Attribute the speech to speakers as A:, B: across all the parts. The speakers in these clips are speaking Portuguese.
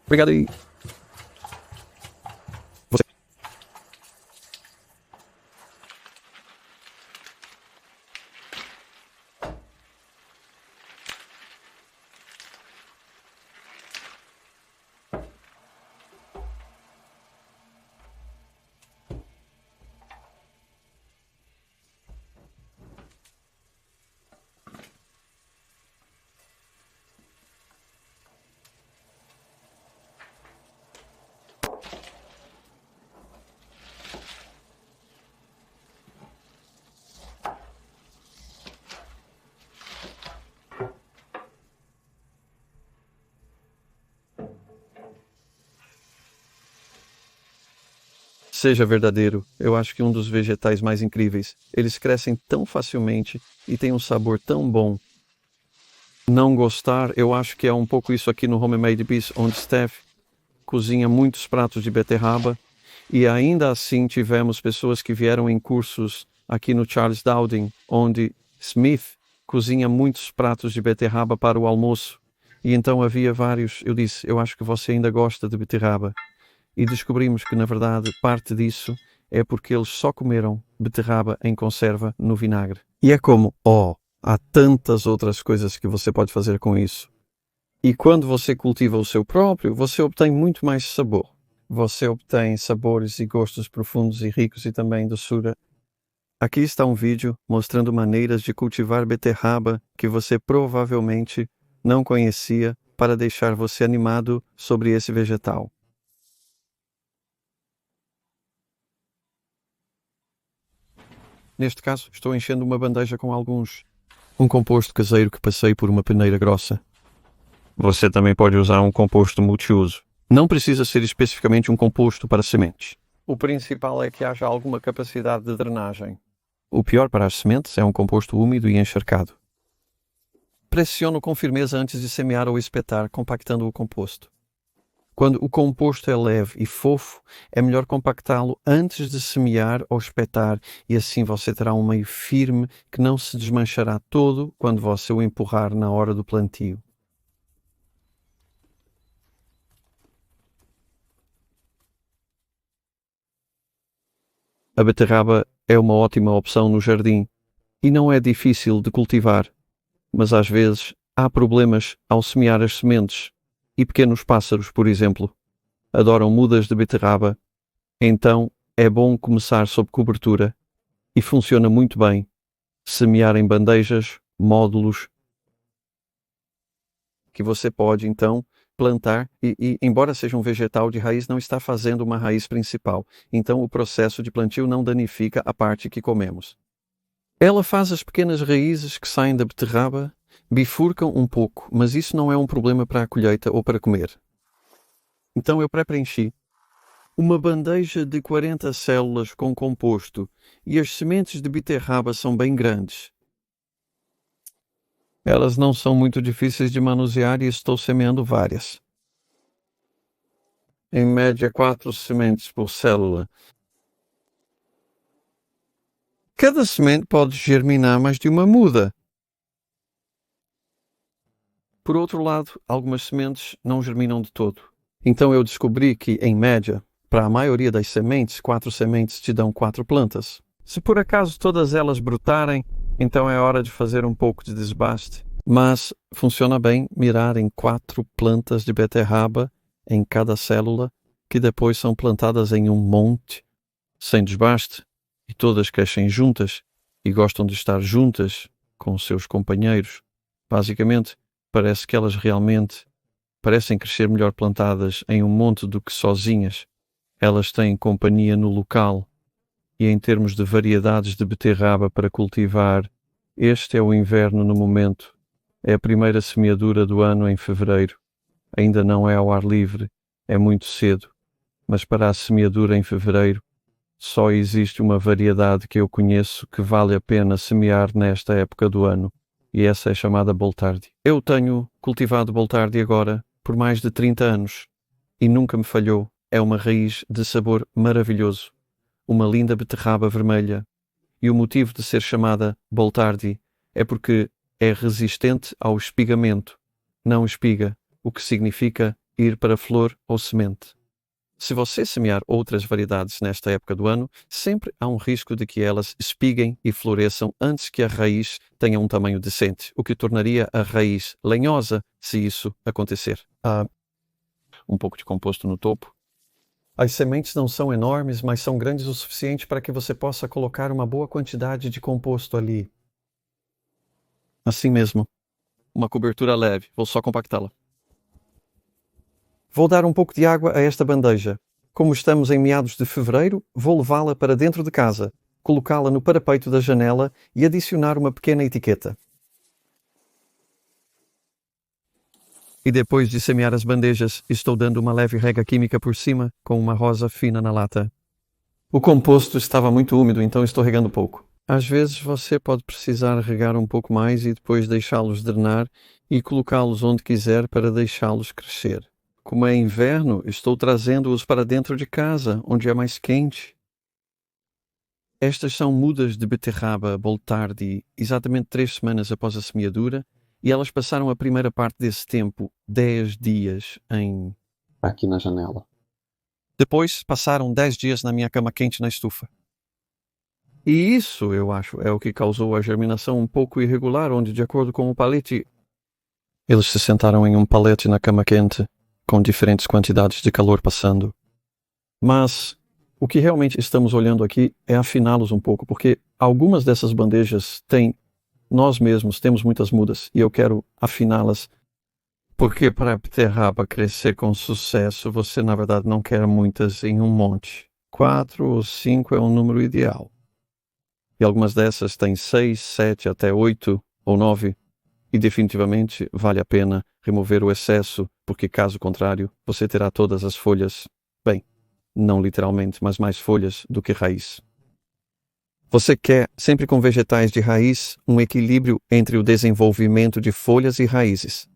A: Obrigado aí. Seja verdadeiro, eu acho que um dos vegetais mais incríveis. Eles crescem tão facilmente e têm um sabor tão bom. Não gostar, eu acho que é um pouco isso aqui no Homemade Beast, onde Steph cozinha muitos pratos de beterraba e ainda assim tivemos pessoas que vieram em cursos aqui no Charles Dowding, onde Smith cozinha muitos pratos de beterraba para o almoço. E então havia vários, eu disse, eu acho que você ainda gosta de beterraba. E descobrimos que, na verdade, parte disso é porque eles só comeram beterraba em conserva no vinagre. E é como, há tantas outras coisas que você pode fazer com isso. E quando você cultiva o seu próprio, você obtém muito mais sabor. Você obtém sabores e gostos profundos e ricos e também doçura. Aqui está um vídeo mostrando maneiras de cultivar beterraba que você provavelmente não conhecia para deixar você animado sobre esse vegetal. Neste caso, estou enchendo uma bandeja com um composto caseiro que passei por uma peneira grossa. Você também pode usar um composto multiuso. Não precisa ser especificamente um composto para sementes. O principal é que haja alguma capacidade de drenagem. O pior para as sementes é um composto úmido e encharcado. Pressione com firmeza antes de semear ou espetar, compactando o composto. Quando o composto é leve e fofo, é melhor compactá-lo antes de semear ou espetar e assim você terá um meio firme que não se desmanchará todo quando você o empurrar na hora do plantio. A beterraba é uma ótima opção no jardim e não é difícil de cultivar, mas às vezes há problemas ao semear as sementes e pequenos pássaros, por exemplo, adoram mudas de beterraba, então é bom começar sob cobertura e funciona muito bem semear em bandejas, módulos, que você pode então plantar e embora seja um vegetal de raiz, não está fazendo uma raiz principal, então o processo de plantio não danifica a parte que comemos. Ela faz as pequenas raízes que saem da beterraba, bifurcam um pouco, mas isso não é um problema para a colheita ou para comer. Então eu pré-preenchi uma bandeja de 40 células com composto e as sementes de beterraba são bem grandes. Elas não são muito difíceis de manusear e estou semeando várias. Em média 4 sementes por célula. Cada semente pode germinar mais de uma muda. Por outro lado, algumas sementes não germinam de todo. Então eu descobri que, em média, para a maioria das sementes, 4 sementes te dão 4 plantas. Se por acaso todas elas brotarem, então é hora de fazer um pouco de desbaste. Mas funciona bem mirar em 4 plantas de beterraba em cada célula, que depois são plantadas em um monte, sem desbaste, e todas crescem juntas e gostam de estar juntas com seus companheiros. Basicamente, parece que elas realmente parecem crescer melhor plantadas em um monte do que sozinhas. Elas têm companhia no local. E em termos de variedades de beterraba para cultivar, este é o inverno no momento. É a primeira semeadura do ano em fevereiro. Ainda não é ao ar livre, é muito cedo. Mas para a semeadura em fevereiro, só existe uma variedade que eu conheço que vale a pena semear nesta época do ano. E essa é chamada Boltardi. Eu tenho cultivado Boltardi agora por mais de 30 anos e nunca me falhou. É uma raiz de sabor maravilhoso, uma linda beterraba vermelha. E o motivo de ser chamada Boltardi é porque é resistente ao espigamento, não espiga, o que significa ir para flor ou semente. Se você semear outras variedades nesta época do ano, sempre há um risco de que elas espiguem e floresçam antes que a raiz tenha um tamanho decente, o que tornaria a raiz lenhosa se isso acontecer. Há um pouco de composto no topo. As sementes não são enormes, mas são grandes o suficiente para que você possa colocar uma boa quantidade de composto ali. Assim mesmo. Uma cobertura leve. Vou só compactá-la. Vou dar um pouco de água a esta bandeja. Como estamos em meados de fevereiro, vou levá-la para dentro de casa, colocá-la no parapeito da janela e adicionar uma pequena etiqueta. E depois de semear as bandejas, estou dando uma leve rega química por cima com uma rosa fina na lata. O composto estava muito úmido, então estou regando pouco. Às vezes você pode precisar regar um pouco mais e depois deixá-los drenar e colocá-los onde quiser para deixá-los crescer. Como é inverno, estou trazendo-os para dentro de casa, onde é mais quente. Estas são mudas de beterraba Boltardi, exatamente 3 semanas após a semeadura, e elas passaram a primeira parte desse tempo, 10 dias,
B: aqui na janela.
A: Depois passaram 10 dias na minha cama quente na estufa. E isso, eu acho, é o que causou a germinação um pouco irregular, onde, de acordo com o palete, eles se sentaram em um palete na cama quente, com diferentes quantidades de calor passando. Mas o que realmente estamos olhando aqui é afiná-los um pouco, porque algumas dessas bandejas nós mesmos temos muitas mudas e eu quero afiná-las, porque para a beterraba crescer com sucesso, você na verdade não quer muitas em um monte. 4 ou 5 é um número ideal. E algumas dessas têm 6, 7, até 8 ou 9. E definitivamente vale a pena remover o excesso, porque caso contrário, você terá todas as folhas, bem, não literalmente, mas mais folhas do que raiz. Você quer, sempre com vegetais de raiz, um equilíbrio entre o desenvolvimento de folhas e raízes.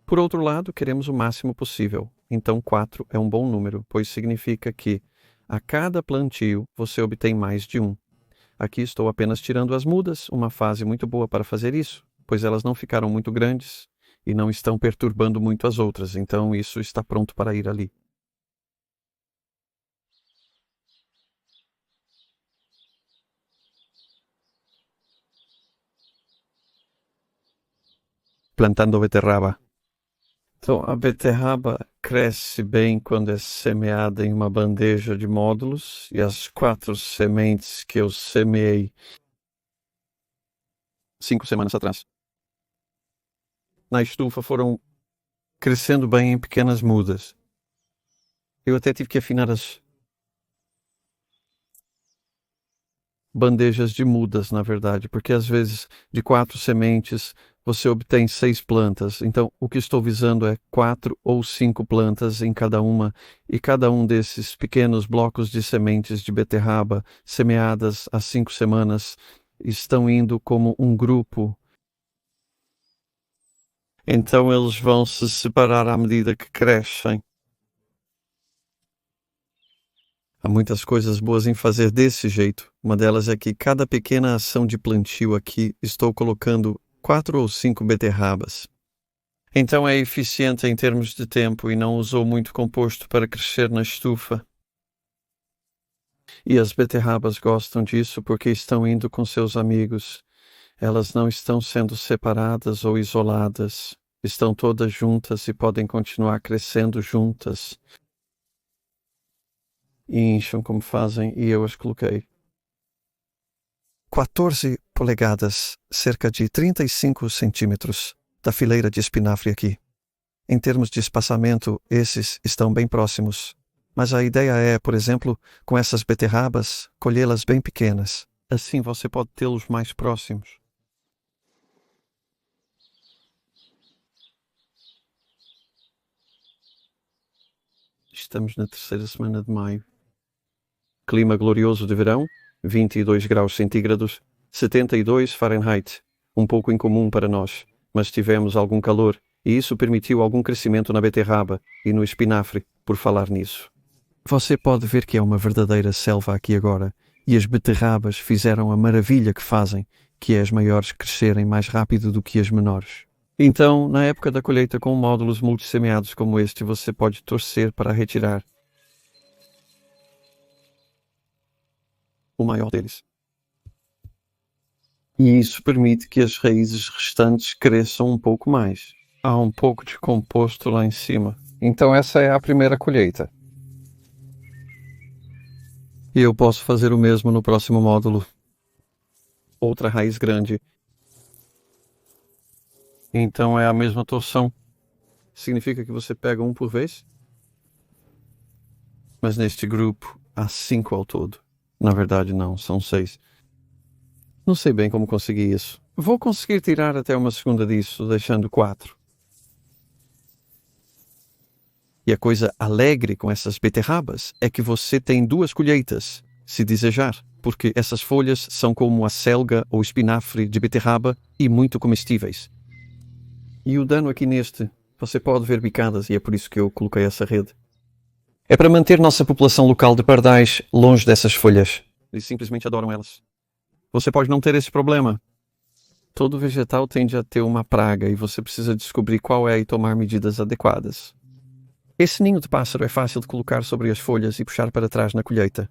A: Por outro lado, queremos o máximo possível, então 4 é um bom número, pois significa que a cada plantio você obtém mais de um. Aqui estou apenas tirando as mudas, uma fase muito boa para fazer isso, pois elas não ficaram muito grandes e não estão perturbando muito as outras, então isso está pronto para ir ali. Plantando beterraba. Então, a beterraba cresce bem quando é semeada em uma bandeja de módulos e as 4 sementes que eu semeei 5 semanas atrás na estufa foram crescendo bem em pequenas mudas. Eu até tive que afinar as bandejas de mudas, na verdade, porque às vezes de 4 sementes você obtém 6 plantas. Então, o que estou visando é 4 ou 5 plantas em cada uma, e cada um desses pequenos blocos de sementes de beterraba, semeadas há 5 semanas, estão indo como um grupo. Então, eles vão se separar à medida que crescem. Há muitas coisas boas em fazer desse jeito. Uma delas é que cada pequena ação de plantio aqui estou colocando 4 ou 5 beterrabas. Então é eficiente em termos de tempo e não usou muito composto para crescer na estufa. E as beterrabas gostam disso porque estão indo com seus amigos. Elas não estão sendo separadas ou isoladas. Estão todas juntas e podem continuar crescendo juntas. E incham como fazem, e eu as coloquei. 14 polegadas, cerca de 35 centímetros, da fileira de espinafre aqui. Em termos de espaçamento, esses estão bem próximos. Mas a ideia é, por exemplo, com essas beterrabas, colhê-las bem pequenas. Assim você pode tê-los mais próximos. Estamos na 3ª semana de maio. Clima glorioso de verão, 22 graus centígrados, 72 Fahrenheit. Um pouco incomum para nós, mas tivemos algum calor e isso permitiu algum crescimento na beterraba e no espinafre, por falar nisso. Você pode ver que é uma verdadeira selva aqui agora, e as beterrabas fizeram a maravilha que fazem, que é as maiores crescerem mais rápido do que as menores. Então, na época da colheita com módulos multissemeados como este, você pode torcer para retirar o maior deles. E isso permite que as raízes restantes cresçam um pouco mais. Há um pouco de composto lá em cima. Então essa é a primeira colheita. E eu posso fazer o mesmo no próximo módulo. Outra raiz grande. Então é a mesma torção. Significa que você pega um por vez? Mas neste grupo há 5 ao todo. Na verdade não, são 6. Não sei bem como consegui isso. Vou conseguir tirar até uma segunda disso, deixando 4. E a coisa alegre com essas beterrabas é que você tem 2 colheitas, se desejar, porque essas folhas são como a selga ou espinafre de beterraba e muito comestíveis. E o dano aqui neste, você pode ver bicadas e é por isso que eu coloquei essa rede. É para manter nossa população local de pardais longe dessas folhas. Eles simplesmente adoram elas. Você pode não ter esse problema. Todo vegetal tende a ter uma praga e você precisa descobrir qual é e tomar medidas adequadas. Esse ninho de pássaro é fácil de colocar sobre as folhas e puxar para trás na colheita.